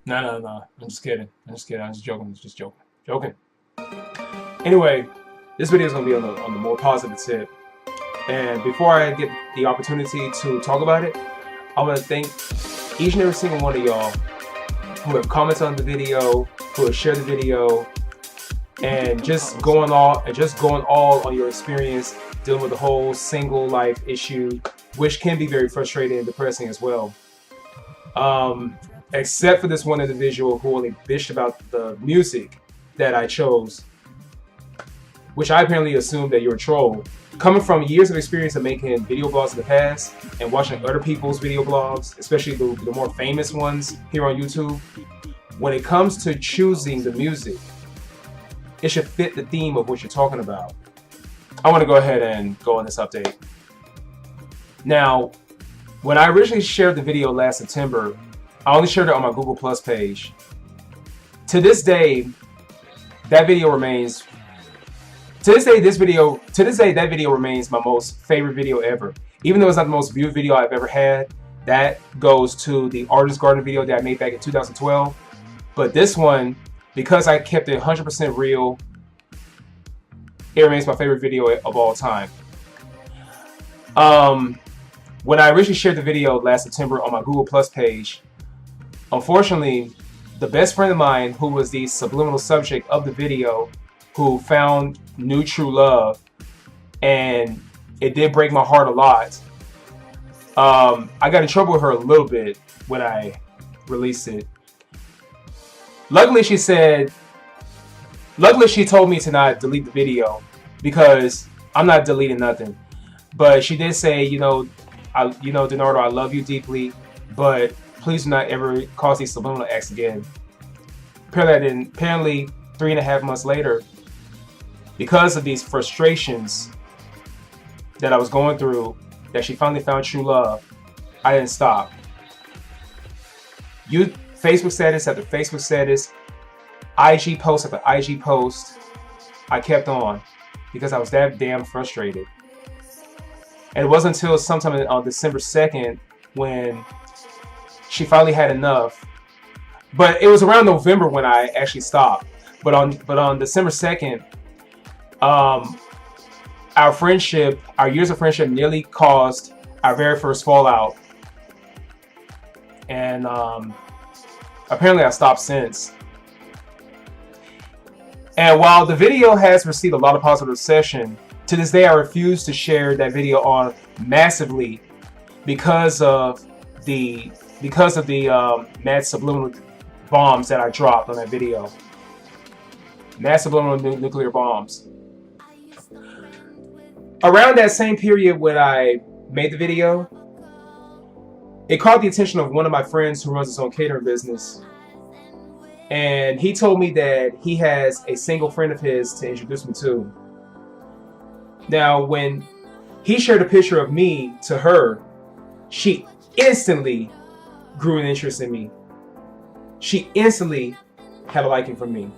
No, no, no. I'm just kidding. I'm just kidding. I'm just joking. Just joking. Joking. Anyway, this video is gonna be on the more positive tip. And before I get the opportunity to talk about it, I want to thank each and every single one of y'all who have commented on the video, who have shared the video, and just going all on your experience dealing with the whole single life issue, which can be very frustrating and depressing as well. Except for this one individual who only bitched about the music that I chose, which I apparently assumed that you're a troll. Coming from years of experience of making video blogs in the past and watching other people's video blogs, especially the more famous ones here on YouTube, when it comes to choosing the music, it should fit the theme of what you're talking about. I want to go ahead and go on this update. Now, when I originally shared the video last September, I only shared it on my Google Plus page. To this day, that video remains that video remains my most favorite video ever. Even though it's not the most viewed video I've ever had, that goes to the Artist Garden video that I made back in 2012. But this one, because I kept it 100% real, it remains my favorite video of all time. When I originally shared the video last September on my Google Plus page, unfortunately, the best friend of mine, who was the subliminal subject of the video, who found new true love, and it did break my heart a lot. I got in trouble with her a little bit when I released it. Luckily, she told me to not delete the video because I'm not deleting nothing. But she did say, Donardo, I love you deeply, but please do not ever cause these subliminal acts again. Apparently, 3.5 months later, because of these frustrations that I was going through, that she finally found true love, I didn't stop. Facebook status after Facebook status, IG post after IG post, I kept on because I was that damn frustrated. And it wasn't until sometime on December 2nd when she finally had enough. But it was around November when I actually stopped. But on December 2nd, our years of friendship nearly caused our very first fallout. And apparently I stopped since. And while the video has received a lot of positive reception, to this day I refuse to share that video on massively because of the mad subliminal bombs that I dropped on that video. Mad subliminal nuclear bombs. Around that same period when I made the video, it caught the attention of one of my friends who runs his own catering business. And he told me that he has a single friend of his to introduce me to. Now, when he shared a picture of me to her, she instantly grew an interest in me. She instantly had a liking for me.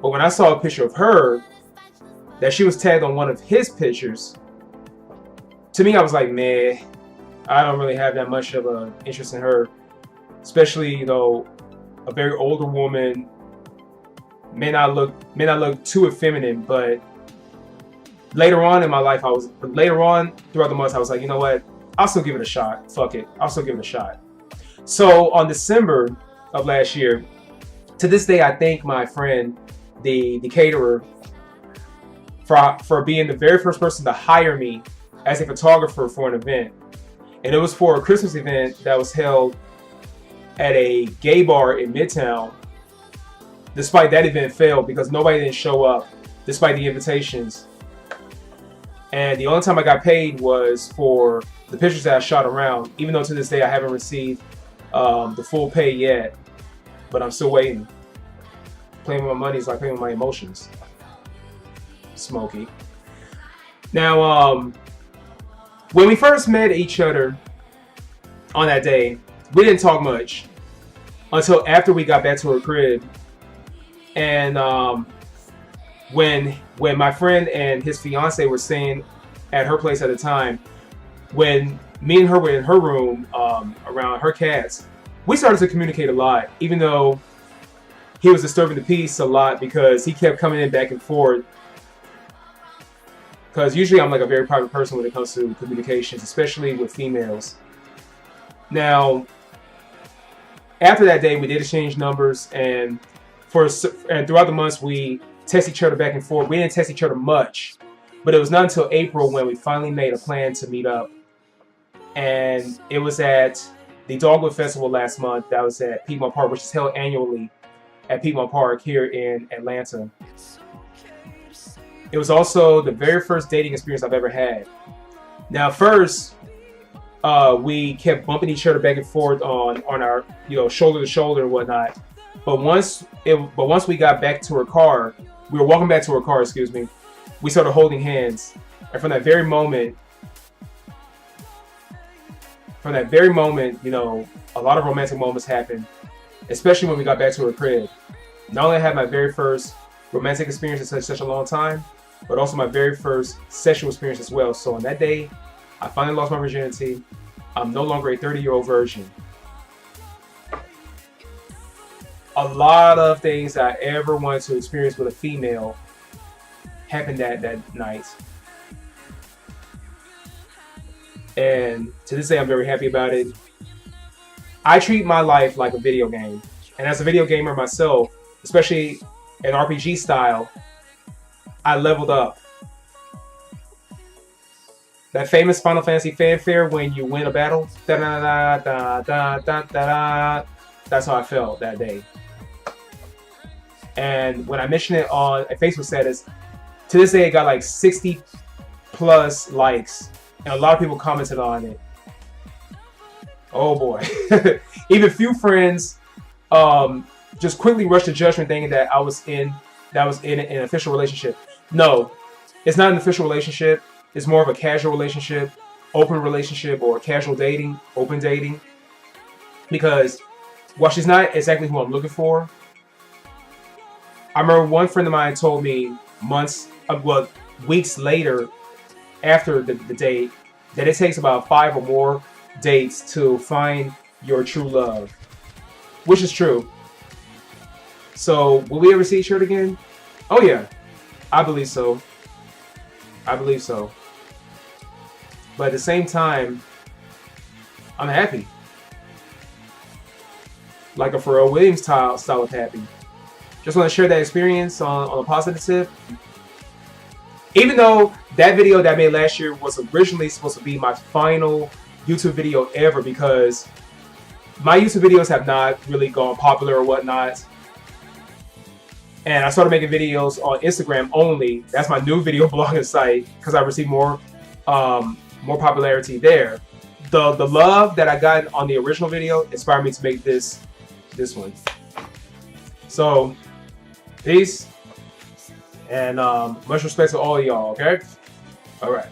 But when I saw a picture of her, that she was tagged on one of his pictures, to me I was like, man, I don't really have that much of an interest in her. Especially, a very older woman, may not look too effeminate, but later on in my life, throughout the months, I was like, you know what? I'll still give it a shot. Fuck it. I'll still give it a shot. So on December of last year, to this day, I thank my friend, the caterer, for being the very first person to hire me as a photographer for an event. And it was for a Christmas event that was held at a gay bar in Midtown. Despite that event failed because nobody didn't show up, despite the invitations. And the only time I got paid was for the pictures that I shot around, even though to this day I haven't received the full pay yet. But I'm still waiting. Playing with my money is like playing with my emotions. Smokey. Now, when we first met each other on that day, we didn't talk much until after we got back to her crib. And when my friend and his fiance were staying at her place at the time, when me and her were in her room around her cats, we started to communicate a lot, even though he was disturbing the peace a lot because he kept coming in back and forth. Because usually I'm like a very private person when it comes to communications, especially with females. Now, after that day, we did exchange numbers, and throughout the months we text each other back and forth. We didn't text each other much, but it was not until April when we finally made a plan to meet up, and it was at the Dogwood Festival last month. That was at Piedmont Park, which is held annually at Piedmont Park here in Atlanta. It was also the very first dating experience I've ever had. Now, first, we kept bumping each other back and forth on our, shoulder to shoulder and whatnot. But once we got back to her car, we were walking back to her car, excuse me. We started holding hands, and from that very moment, a lot of romantic moments happened, especially when we got back to her crib. Not only had my very first romantic experience in such a long time, but also my very first sexual experience as well. So on that day, I finally lost my virginity. I'm no longer a 30-year-old virgin. A lot of things I ever wanted to experience with a female happened that night. And to this day, I'm very happy about it. I treat my life like a video game. And as a video gamer myself, especially in RPG style, I leveled up. That famous Final Fantasy fanfare when you win a battle, da-da-da-da-da-da-da-da. That's how I felt that day. And when I mentioned it on a Facebook status, to this day it got like 60 plus likes, and a lot of people commented on it. Oh boy. Even few friends just quickly rushed to judgment, thinking that I was in an official relationship. No, it's not an official relationship. It's more of a casual relationship, open relationship, or casual dating, open dating. Because while she's not exactly who I'm looking for, I remember one friend of mine told me weeks later after the date, that it takes about 5 or more dates to find your true love. Which is true. So, will we ever see each other again? Oh yeah, I believe so. But at the same time, I'm happy. Like a Pharrell Williams style of happy. Just want to share that experience on a positive tip. Even though that video that I made last year was originally supposed to be my final YouTube video ever, because my YouTube videos have not really gone popular or whatnot. And I started making videos on Instagram only. That's my new video blogging site, because I received more popularity there. The love that I got on the original video inspired me to make this one. So, peace, and much respect to all of y'all, okay? All right.